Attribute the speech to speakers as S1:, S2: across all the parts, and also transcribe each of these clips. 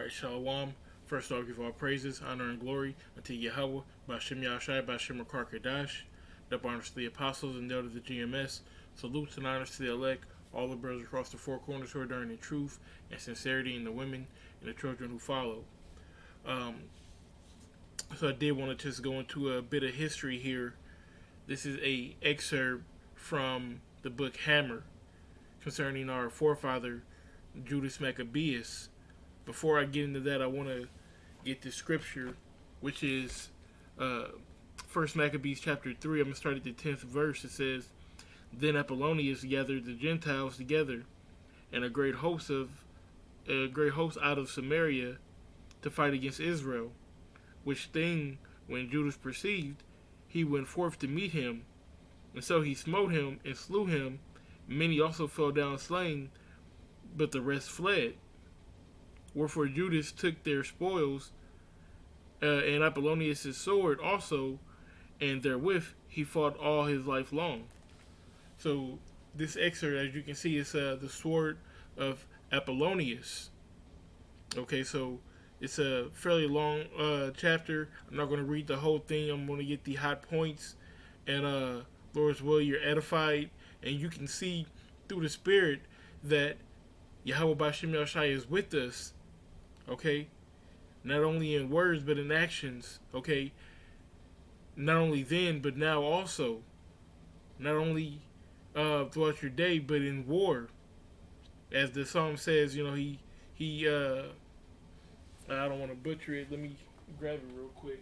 S1: Alright, Shalom. First off, give all praises, honor, and glory unto Yahweh, Bashem Yahshai, Bashem Kadash, that honors to the apostles and elder of the GMS. Salutes and honors to the elect, all the brothers across the four corners who are learning in truth and sincerity, and the women and the children who follow. Um, so I did want to just go into a bit of history here. This is a excerpt from the book Hammer concerning our forefather Judas Maccabees. Before I get into that, I want to get the scripture, which is First Maccabees chapter 3. I'm going to start at the 10th verse. It says, Then Apollonius gathered the Gentiles together, and a great host out of Samaria to fight against Israel. Which thing, when Judas perceived, he went forth to meet him, and so he smote him and slew him. Many also fell down slain, but the rest fled. Wherefore Judas took their spoils, and Apollonius' sword also, and therewith he fought all his life long. So this excerpt, as you can see, is the sword of Apollonius. Okay, so it's a fairly long chapter. I'm not going to read the whole thing. I'm going to get the hot points, and Lord's will, you're edified, and you can see through the Spirit that Yahweh Bashem Yahshai is with us. Okay, not only in words but in actions. Okay, not only then but now also. Not only throughout your day but in war, as the psalm says. You know, he I don't want to butcher it. Let me grab it real quick.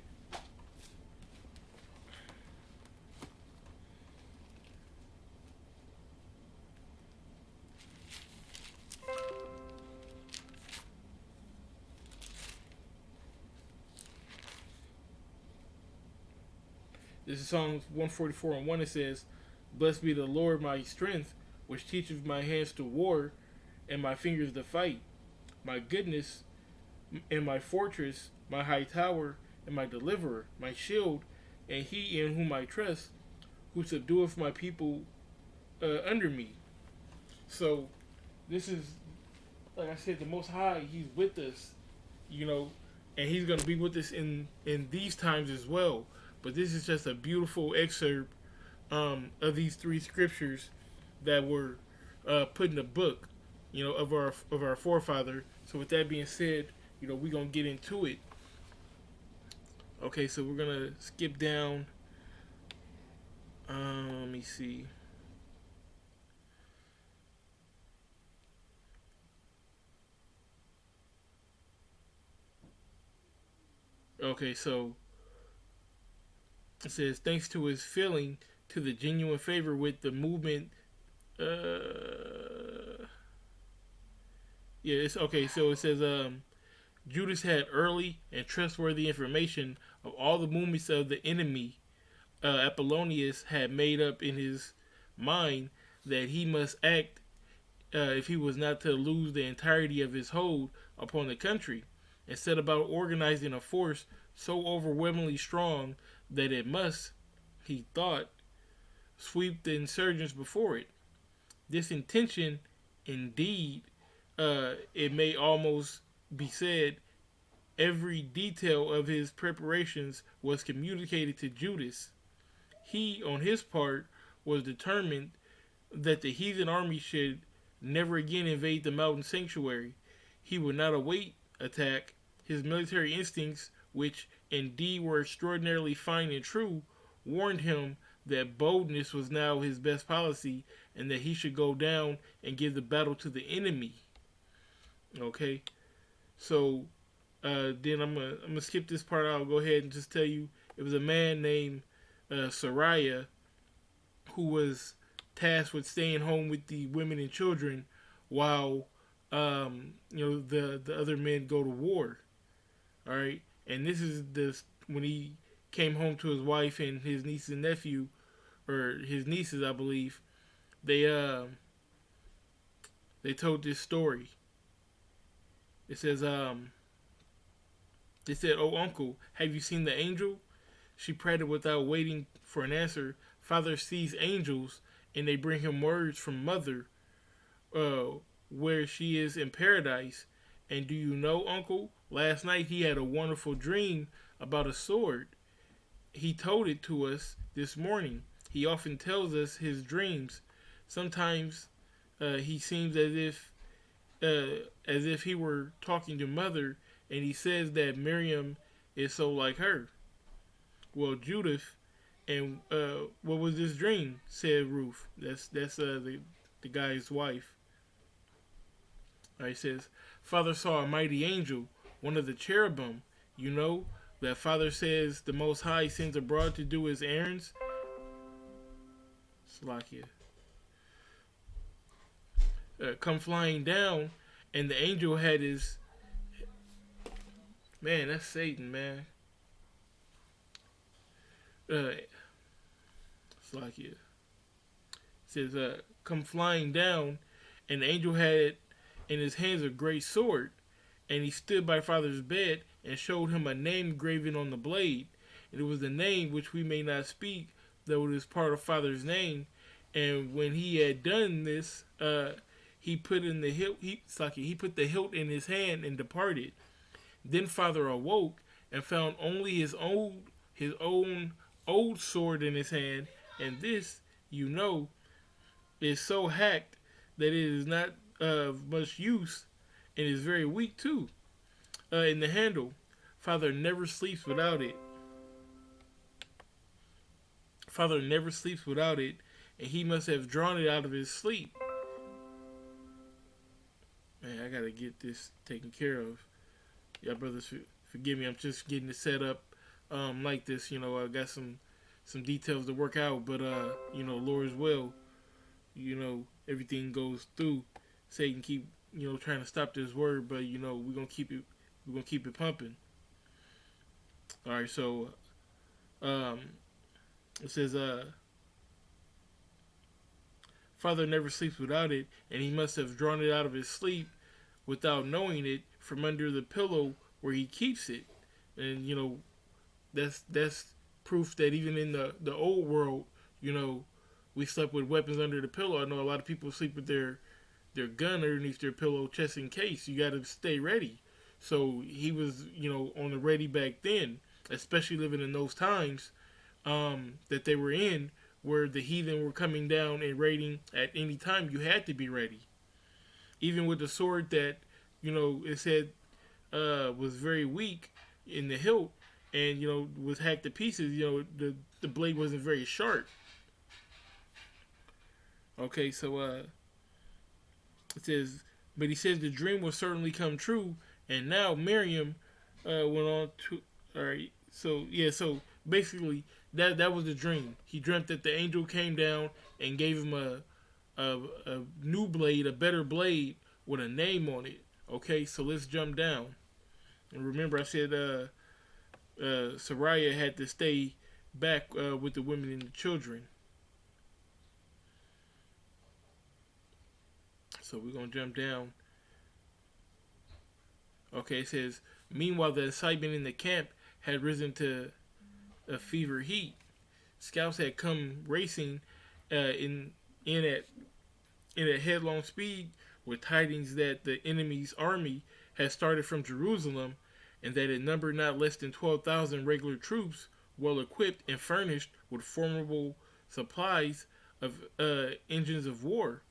S1: This is Psalms 144:1. It says, Blessed be the Lord my strength, which teacheth my hands to war, and my fingers to fight. My goodness and my fortress, my high tower, and my deliverer, my shield, and he in whom I trust, who subdueth my people under me. So, this is, like I said, the Most High. He's with us, you know, and he's going to be with us in these times as well. But this is just a beautiful excerpt of these three scriptures that were put in the book, you know, of our forefather. So with that being said, you know, we're gonna get into it. Okay, so we're gonna skip down. Let me see. Okay, so it says, thanks to his filling to the genuine favor with the movement. Yeah, it's okay. So it says, Judas had early and trustworthy information of all the movements of the enemy. Apollonius had made up in his mind that he must act if he was not to lose the entirety of his hold upon the country, and set about organizing a force so overwhelmingly strong that it must, he thought, sweep the insurgents before it. This intention, indeed, it may almost be said, every detail of his preparations was communicated to Judas. He, on his part, was determined that the heathen army should never again invade the mountain sanctuary. He would not await attack. His military instincts, which indeed were extraordinarily fine and true, warned him that boldness was now his best policy, and that he should go down and give the battle to the enemy. Okay, so then I'm gonna skip this part. I'll go ahead and just tell you it was a man named Sariah who was tasked with staying home with the women and children while the other men go to war. All right, and this is when he came home to his wife and his niece and nephew, or his nieces, I believe. They told this story. It says, they said, "Oh, uncle, have you seen the angel?" She prattled without waiting for an answer. Father sees angels, and they bring him words from mother, where she is in paradise, And do you know, Uncle? Last night he had a wonderful dream about a sword. He told it to us this morning. He often tells us his dreams. Sometimes he seems as if he were talking to Mother, and he says that Miriam is so like her. Well, Judith, and what was this dream? Said Ruth. That's the guy's wife. All right, it says, Father saw a mighty angel, one of the cherubim. You know that Father says the Most High sends abroad to do his errands. Slakia. Come flying down, and the angel had his. Man, that's Satan, man. Slakia. It says, come flying down, and the angel had in his hands a great sword, and he stood by Father's bed and showed him a name graven on the blade. And it was the name which we may not speak, though it is part of Father's name. And when he had done this, he put in the hilt. He put the hilt in his hand and departed. Then Father awoke and found only his own old sword in his hand, and this, you know, is so hacked that it is not of much use, and is very weak too. In the handle, Father never sleeps without it. Father never sleeps without it, and he must have drawn it out of his sleep. Man, I gotta get this taken care of. Y'all brothers, forgive me. I'm just getting it set up like this. You know, I got some details to work out, but you know, Lord's will. You know, everything goes through. Satan keep trying to stop this word, but you know we're gonna keep it pumping. All right, so it says Father never sleeps without it, and he must have drawn it out of his sleep without knowing it from under the pillow where he keeps it. And you know that's proof that even in the old world, you know, we slept with weapons under the pillow. I know a lot of people sleep with their gun underneath their pillow just in case. You got to stay ready. So he was, on the ready back then, especially living in those times that they were in, where the heathen were coming down and raiding at any time. You had to be ready. Even with the sword that, it said was very weak in the hilt and, was hacked to pieces, the blade wasn't very sharp. Okay, so it says, but he says the dream will certainly come true. And now Miriam went on to, all right, so basically that was the dream. He dreamt that the angel came down and gave him a new blade, a better blade with a name on it. Okay, so let's jump down. And remember I said Sariah had to stay back with the women and the children. So we're going to jump down. Okay, it says, meanwhile, the excitement in the camp had risen to a fever heat. Scouts had come racing in a headlong speed with tidings that the enemy's army had started from Jerusalem and that it numbered not less than 12,000 regular troops, well equipped and furnished with formidable supplies of engines of war.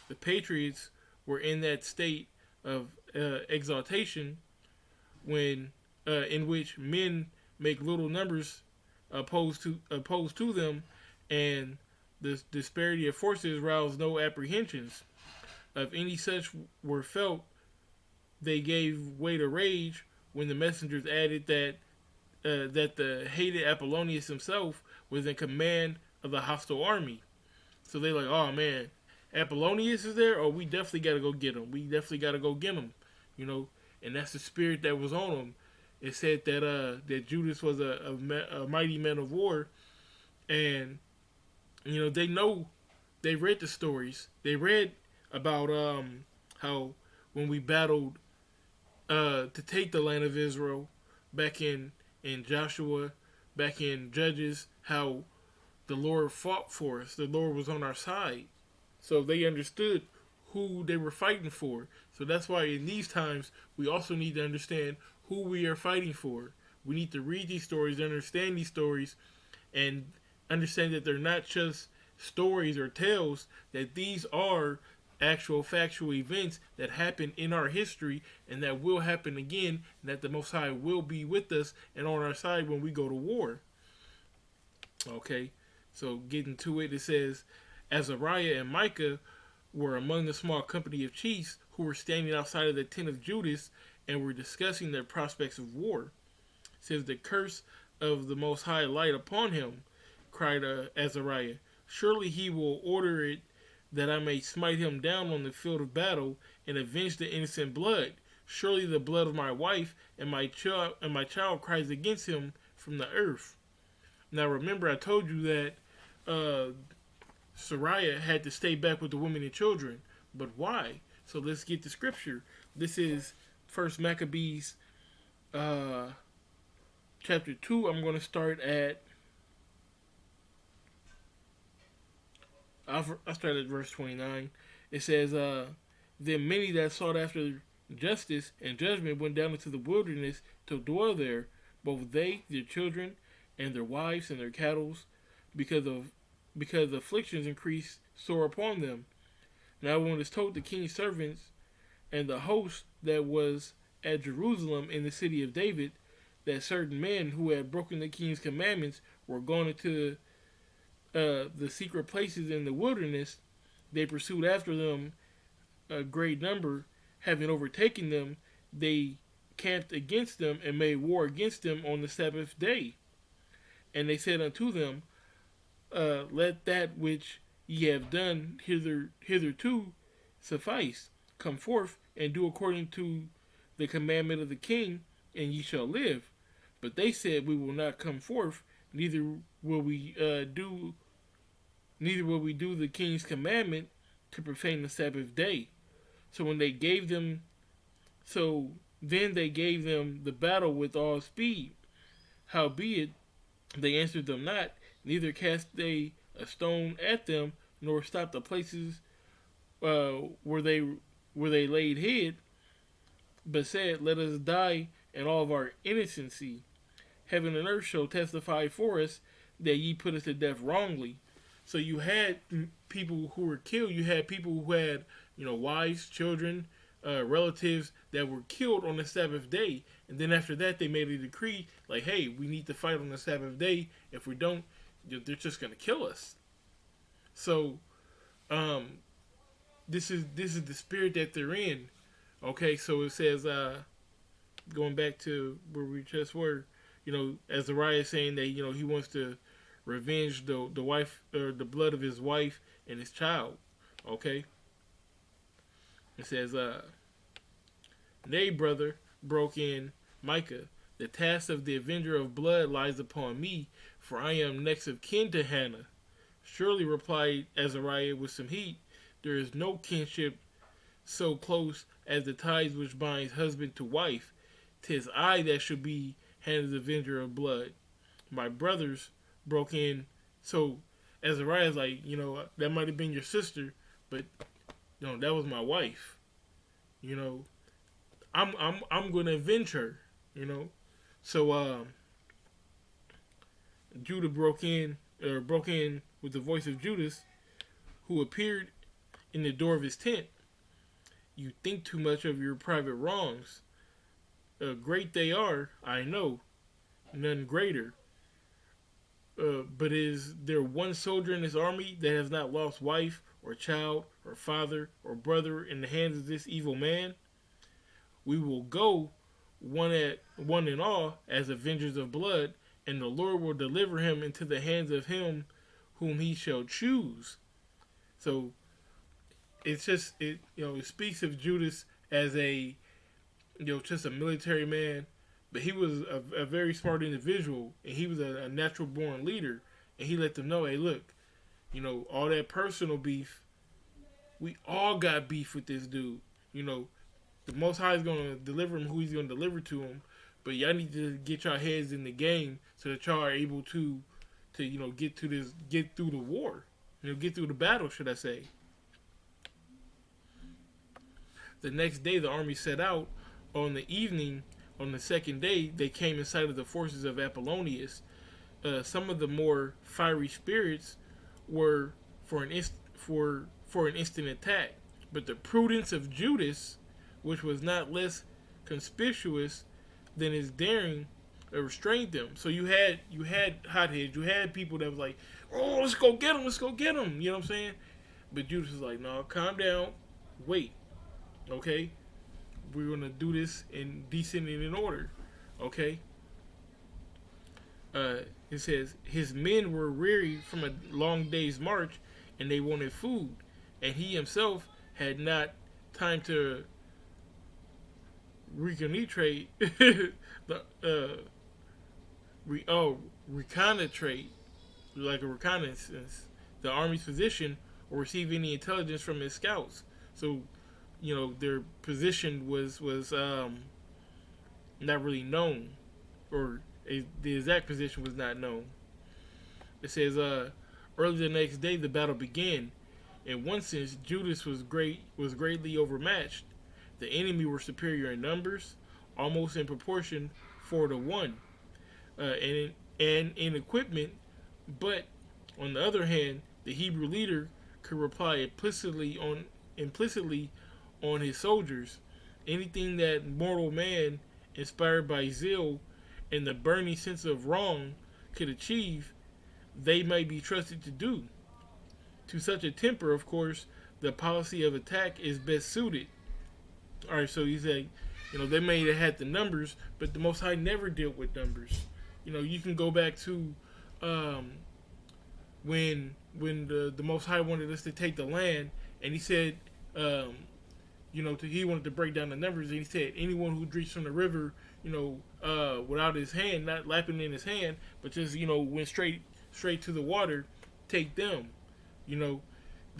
S1: The patriots were in that state of exaltation when in which men make little numbers opposed to them, and the disparity of forces roused no apprehensions. If any such were felt, they gave way to rage when the messengers added that the hated Apollonius himself was in command of the hostile army. So they like, oh man, Apollonius is there? Oh, we definitely got to go get him. And that's the spirit that was on him. It said that Judas was a mighty man of war, and they read the stories. They read about how when we battled to take the land of Israel back in Joshua, back in Judges, how the Lord fought for us. The Lord was on our side. So they understood who they were fighting for. So that's why in these times we also need to understand who we are fighting for. We need to read these stories, understand these stories, and understand that they're not just stories or tales, that these are actual factual events that happen in our history and that will happen again, and that the Most High will be with us and on our side when we go to war. Okay, so getting to it, it says, Azariah and Micah were among the small company of chiefs who were standing outside of the tent of Judas and were discussing their prospects of war. It says, the curse of the Most High light upon him, cried Azariah. Surely he will order it that I may smite him down on the field of battle and avenge the innocent blood. Surely the blood of my wife and my child cries against him from the earth. Now remember, I told you that Sariah had to stay back with the women and children, but why? So let's get the scripture. This is First Maccabees, chapter 2. I'm going to start at. I'll start at verse 29. It says, then many that sought after justice and judgment went down into the wilderness to dwell there, both they, their children, and their wives and their cattle, because afflictions increased sore upon them. Now when it is told the king's servants and the host that was at Jerusalem in the city of David, that certain men who had broken the king's commandments were gone into the secret places in the wilderness, they pursued after them a great number. Having overtaken them, they camped against them and made war against them on the Sabbath day. And they said unto them, let that which ye have done hitherto suffice. Come forth and do according to the commandment of the king, and ye shall live. But they said, we will not come forth, neither will we do the king's commandment to profane the Sabbath day. So then they gave them the battle with all speed. Howbeit they answered them not, neither cast they a stone at them, nor stopped the places where they laid hid, but said, let us die in all of our innocency. Heaven and earth shall testify for us that ye put us to death wrongly. So you had people who were killed. You had people who had, wives, children, relatives that were killed on the Sabbath day. And then after that, they made a decree like, hey, we need to fight on the Sabbath day. If we don't, they're just going to kill us. So this is the spirit that they're in. Okay, so it says, going back to where we just were, Azariah is saying that, he wants to revenge the wife, or the blood of his wife and his child. Okay. It says, nay, brother, broke in Micah, the task of the avenger of blood lies upon me, for I am next of kin to Hannah. Surely, replied Azariah with some heat, there is no kinship so close as the ties which binds husband to wife. 'Tis I that should be Hannah's avenger of blood. My brothers broke in. So Azariah's like, that might have been your sister, but that was my wife. I'm gonna avenge her. So Judah broke in with the voice of Judas, who appeared in the door of his tent. You think too much of your private wrongs. Great they are, I know, none greater. But is there one soldier in this army that has not lost wife or child or father or brother in the hands of this evil man? We will go one and all as avengers of blood, and the Lord will deliver him into the hands of him whom he shall choose. So it's just it speaks of Judas as just a military man. But he was a very smart individual, and he was a natural born leader. And he let them know, hey, look, all that personal beef, we all got beef with this dude. The Most High is going to deliver him who he's going to deliver to him. But y'all need to get your heads in the game so that y'all are able to get through the war. Get through the battle, should I say. The next day, the army set out. On the evening, on the second day, they came in sight of the forces of Apollonius. Some of the more fiery spirits were for an instant attack, but the prudence of Judas, which was not less conspicuous than his daring, restrained them. So you had hotheads, you had people that was like, "Oh, let's go get him, let's go get him." You know what I'm saying? But Judas was like, "No, calm down, wait, okay, we're gonna do this in decent and in order, okay." It says his men were weary from a long day's march, and they wanted food, and he himself had not time to reconnoitrate reconnoitrate, like a reconnaissance, the army's position, or receive any intelligence from his scouts. So, their position was not really known, or the exact position was not known. It says, early the next day, the battle began. In one sense, Judas was greatly overmatched. The enemy were superior in numbers, almost in proportion 4-1, and in equipment. But on the other hand, the Hebrew leader could rely implicitly on his soldiers. Anything that mortal man, inspired by zeal and the burning sense of wrong, could achieve, they might be trusted to do. To such a temper, of course, the policy of attack is best suited. Alright, so you say, they may have had the numbers, but the Most High never dealt with numbers. You can go back to when the Most High wanted us to take the land, and he said, he wanted to break down the numbers, and he said, anyone who drinks from the river, without his hand, not lapping in his hand, but just, went straight to the water, take them. The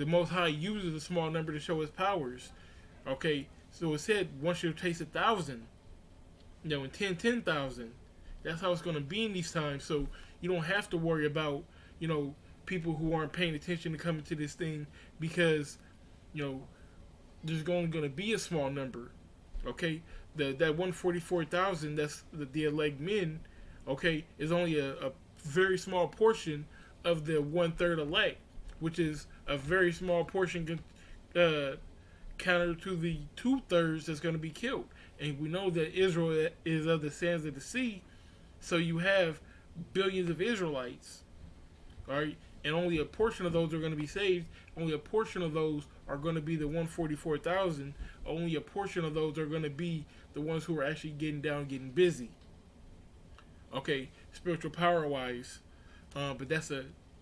S1: Most High uses a small number to show his powers. Okay, so it said, once you taste 1,000, and 10,000. That's how it's going to be in these times. So you don't have to worry about, people who aren't paying attention to coming to this thing, because, there's only going to be a small number. Okay, that 144,000, that's the elect men. Okay, is only a very small portion of the 1/3 elect, which is a very small portion counter to the 2/3 that's going to be killed. And we know that Israel is of the sands of the sea, so you have billions of Israelites, all right, and only a portion of those are going to be saved. Only a portion of those are going to be the 144,000. Only a portion of those are going to be the ones who are actually getting down, getting busy. Okay, spiritual power wise, but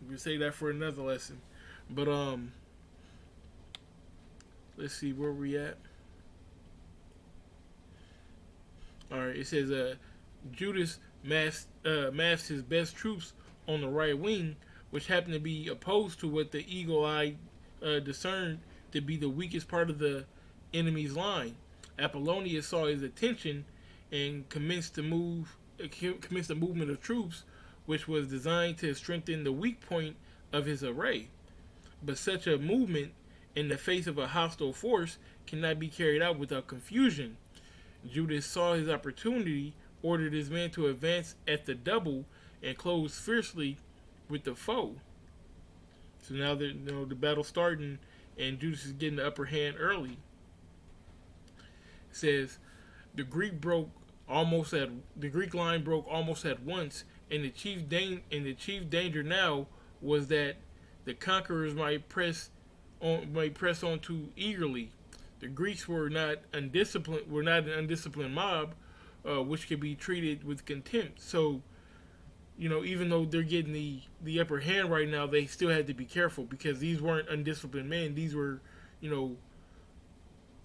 S1: we say that for another lesson. But let's see where we at. All right, it says Judas massed his best troops on the right wing, which happened to be opposed to what the eagle eye discerned to be the weakest part of the enemy's line. Apollonius saw his attention and commenced the movement of troops, which was designed to strengthen the weak point of his array. But such a movement in the face of a hostile force cannot be carried out without confusion. Judas saw his opportunity, ordered his men to advance at the double, and close fiercely with the foe. So now that the battle's starting, and Judas is getting the upper hand early. It says the Greek line broke almost at once, and the chief danger now was that the conquerors might press on too eagerly. The Greeks were not an undisciplined mob, which could be treated with contempt. So, even though they're getting the upper hand right now, they still had to be careful, because these weren't undisciplined men. These were,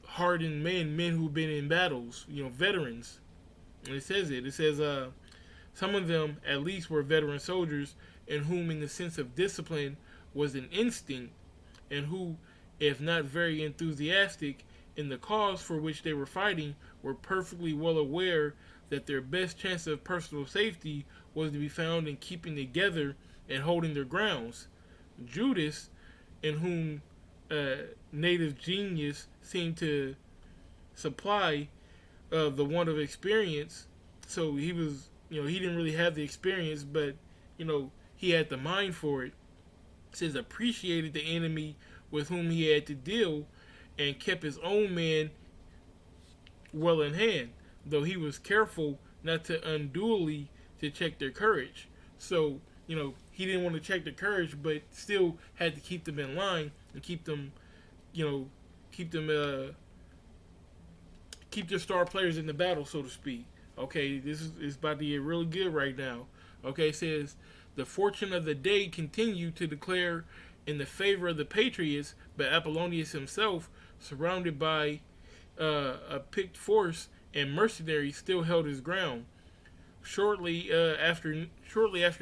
S1: hardened men who've been in battles, veterans. And it says some of them at least were veteran soldiers, in whom, in the sense of discipline, was an instinct, and who, if not very enthusiastic in the cause for which they were fighting, were perfectly well aware that their best chance of personal safety was to be found in keeping together and holding their grounds. Judas, in whom native genius seemed to supply the want of experience. So he was, he didn't really have the experience, but he had the mind for it. It says appreciated the enemy with whom he had to deal, and kept his own men well in hand, though he was careful not to unduly to check their courage. So he didn't want to check their courage, but still had to keep them in line and keep them, you know, keep them keep their star players in the battle, so to speak. Okay, this is about to get really good right now. Okay, it says the fortune of the day continued to declare in the favor of the Patriots, but Apollonius himself, surrounded by a picked force and mercenaries, still held his ground. Shortly after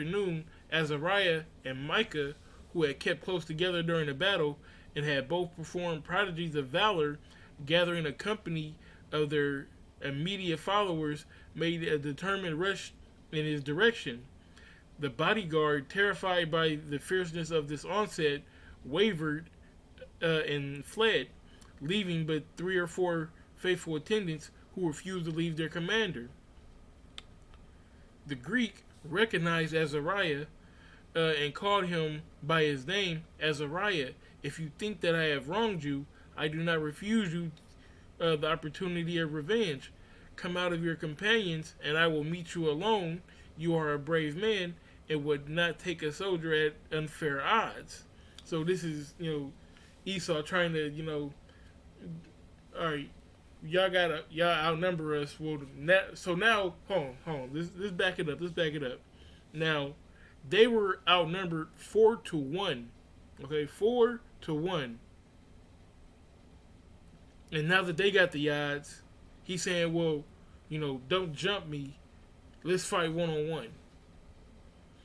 S1: noon, Azariah and Micah, who had kept close together during the battle and had both performed prodigies of valor, gathering a company of their immediate followers, made a determined rush in his direction. The bodyguard, terrified by the fierceness of this onset, wavered and fled, leaving but 3 or 4 faithful attendants who refused to leave their commander. The Greek recognized Azariah and called him by his name. Azariah, if you think that I have wronged you, I do not refuse you the opportunity of revenge. Come out of your companions, and I will meet you alone. You are a brave man, and would not take a soldier at unfair odds. So this is, Esau trying to, all right, y'all outnumber us. Well, so now, hold on. Let's back it up. Now, they were outnumbered 4-1. Okay, 4-1. And now that they got the odds, he's saying, well, don't jump me. Let's fight 1-on-1.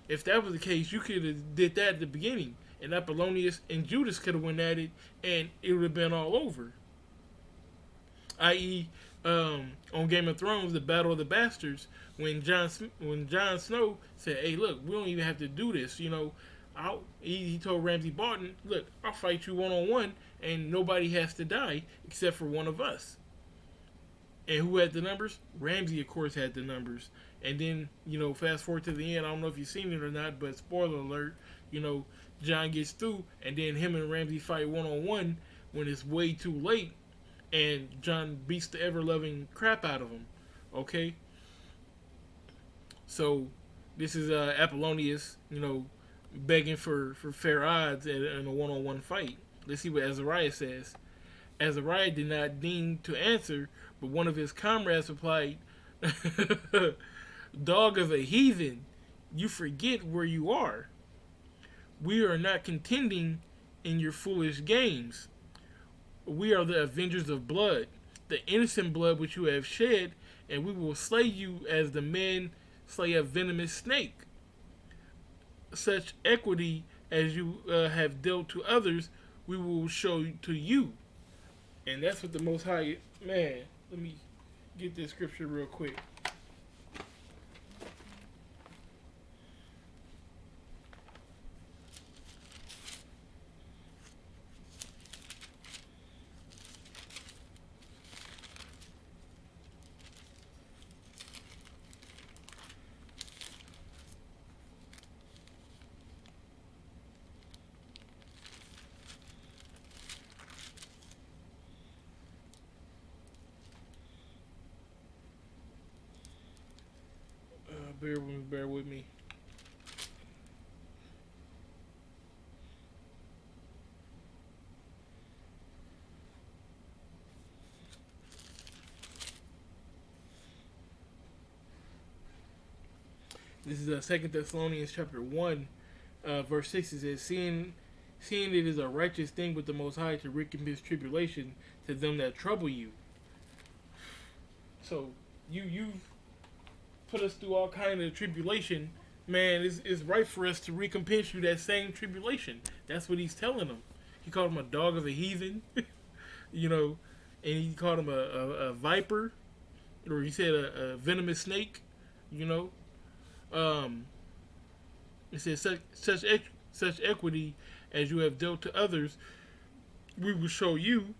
S1: If that was the case, you could have did that at the beginning, and Apollonius and Judas could have went at it, and it would have been all over. I.e., on Game of Thrones, the Battle of the Bastards, when Jon Snow said, "Hey, look, we don't even have to do this," he told Ramsay Bolton, "Look, I'll fight you 1-on-1, and nobody has to die except for one of us." And who had the numbers? Ramsay, of course, had the numbers. And then, fast forward to the end. I don't know if you've seen it or not, but spoiler alert, Jon gets through, and then him and Ramsay fight 1-on-1 when it's way too late, and Jon beats the ever-loving crap out of him. Okay? So, this is Apollonius, begging for fair odds in a 1-on-1 fight. Let's see what Azariah says. Azariah did not deign to answer, but one of his comrades replied, "Dog of a heathen, you forget where you are. We are not contending in your foolish games. We are the avengers of blood, the innocent blood which you have shed, and we will slay you as the men slay a venomous snake. Such equity as you have dealt to others, we will show to you." And that's what the Most High, man, let me get this scripture real quick. Bear with me. This is 2 Thessalonians chapter 1, verse 6. It says, seeing it is a righteous thing with the Most High to recompense tribulation to them that trouble you. So, you've put us through all kind of tribulation, man. It's right for us to recompense you that same tribulation. That's what he's telling them. He called him a dog of a heathen, and he called him a viper, or he said a venomous snake, It says such equity as you have dealt to others, we will show you.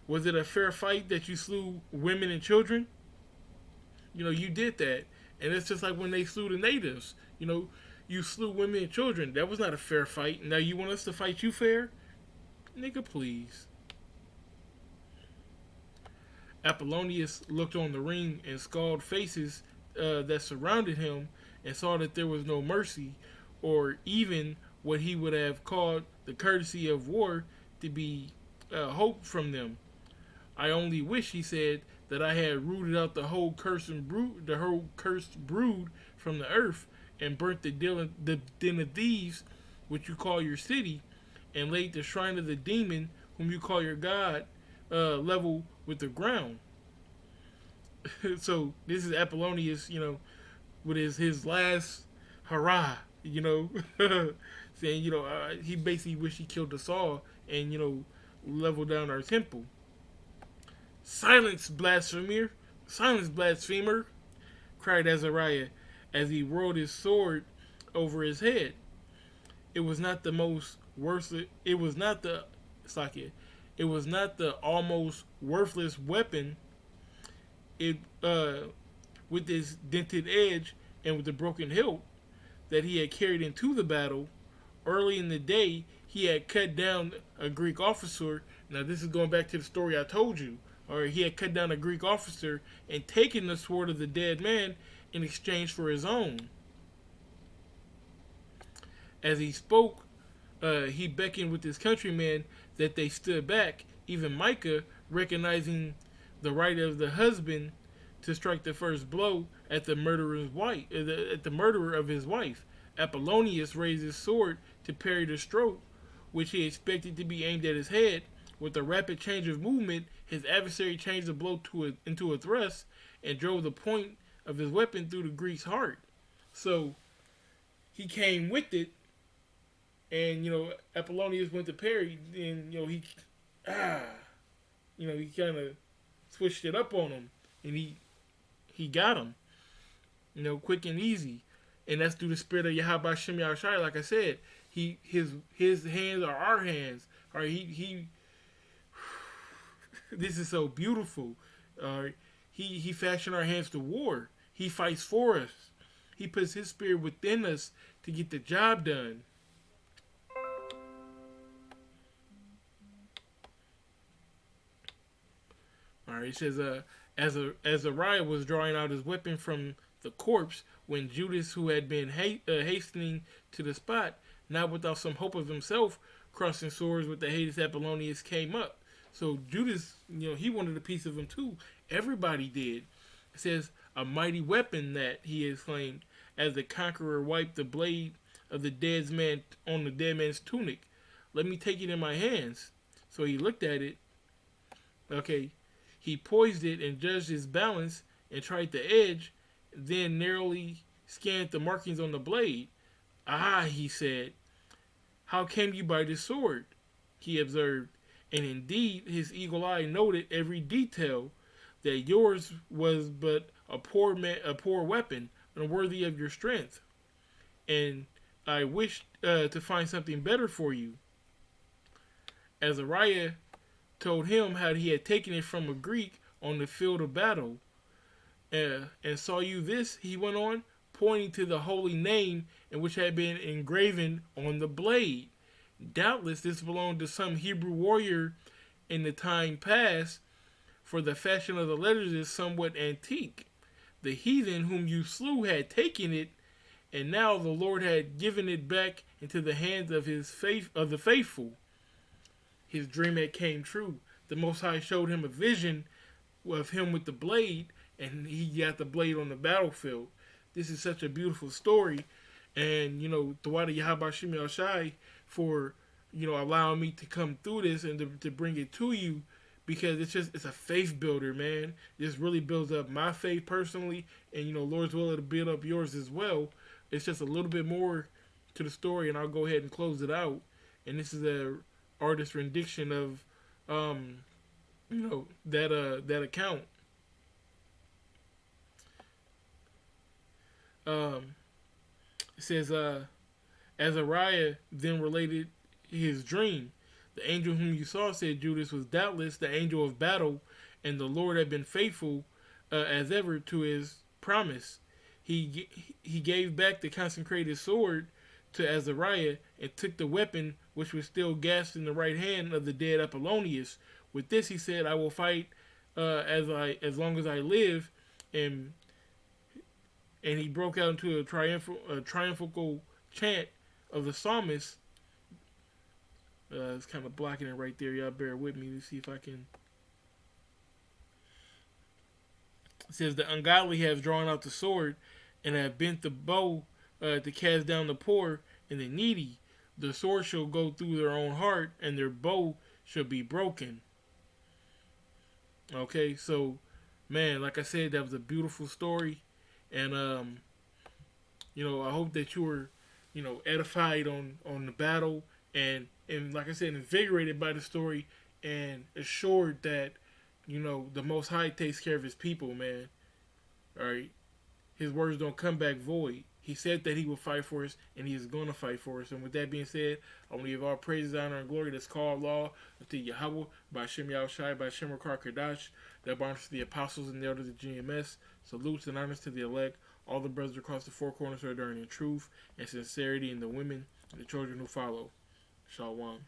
S1: Was it a fair fight that you slew women and children? You did that. And it's just like when they slew the natives. You slew women and children. That was not a fair fight. Now you want us to fight you fair? Nigga, please. Apollonius looked on the ring and scowled faces that surrounded him and saw that there was no mercy, or even what he would have called the courtesy of war, to be hoped from them. I only wish, he said, that I had rooted out the whole cursed brood from the earth, and burnt the den of thieves, which you call your city, and laid the shrine of the demon, whom you call your god, level with the ground. So this is Apollonius, with his last hurrah, saying, he basically wished he killed us all and, leveled down our temple. Silence, blasphemer! Silence, blasphemer! Cried Azariah as he whirled his sword over his head. It was not the most worthless. It was not the It was not the almost worthless weapon. It with its dented edge and with the broken hilt that he had carried into the battle. Early in the day, he had cut down a Greek officer. Now, this is going back to the story I told you. Or he had cut down a Greek officer and taken the sword of the dead man in exchange for his own. As he spoke, he beckoned with his countrymen that they stood back. Even Micah, recognizing the right of the husband to strike the first blow at the murderer's wife, at the murderer of his wife. Apollonius raised his sword to parry the stroke, which he expected to be aimed at his head. With a rapid change of movement, his adversary changed the blow into a thrust and drove the point of his weapon through the Greek's heart. So he came with it, and Apollonius went to parry, and he kind of switched it up on him, and he got him, quick and easy, and that's through the spirit of Yahweh Shem Yahushai. Like I said, his hands are our hands. All right, he this is so beautiful. He fashioned our hands to war. He fights for us. He puts his spirit within us to get the job done. All right, it says, as Azariah was drawing out his weapon from the corpse, when Judas, who had been hastening to the spot, not without some hope of himself, crossing swords with the hated Apollonius, came up. So Judas, he wanted a piece of him too. Everybody did. It says, a mighty weapon that, he exclaimed, as the conqueror wiped the blade of the dead man on the dead man's tunic. Let me take it in my hands. So he looked at it. Okay. He poised it and judged its balance and tried the edge, then narrowly scanned the markings on the blade. Ah, he said, how came you by this sword? He observed, and indeed his eagle eye noted every detail, that yours was but a poor weapon, unworthy of your strength. And I wished to find something better for you. Azariah told him how he had taken it from a Greek on the field of battle. And saw you this, he went on, pointing to the holy name in which had been engraven on the blade. Doubtless this belonged to some Hebrew warrior in the time past, for the fashion of the letters is somewhat antique. The heathen whom you slew had taken it, and now the Lord had given it back into the hands of the faithful. His dream had came true. The Most High showed him a vision of him with the blade, and he got the blade on the battlefield. This is such a beautiful story, and Tawada Yahweh Shem Yahushai for allowing me to come through this and to bring it to you, because it's a faith builder, man. This really builds up my faith personally, and Lord's will, it'll build up yours as well. It's just a little bit more to the story, and I'll go ahead and close it out. And this is a artist rendition of that account. It says, Azariah then related his dream. The angel whom you saw, said Judas, was doubtless the angel of battle, and the Lord had been faithful as ever to his promise. He gave back the consecrated sword to Azariah and took the weapon which was still gasped in the right hand of the dead Apollonius. With this, he said, "I will fight as long as I live," and he broke out into a triumphal chant of the psalmist. It's kind of blocking it right there. Y'all bear with me to see if I can. It says, "The ungodly have drawn out the sword and have bent the bow to cast down the poor and the needy. The sword shall go through their own heart, and their bow shall be broken." Okay, so, man, like I said, that was a beautiful story. And, I hope that you were, edified on the battle and like I said, invigorated by the story and assured that, the Most High takes care of his people, man. All right? His words don't come back void. He said that he will fight for us, and he is going to fight for us. And with that being said, I want to give all praises, honor, and glory that's called law to Yahweh, by Shem Yahushai, by Shem Rakar Kadash, that belongs to the apostles and the elders of GMS. Salutes and honors to the elect, all the brothers across the four corners who are enduring in truth and sincerity, and the women and the children who follow. Shalom.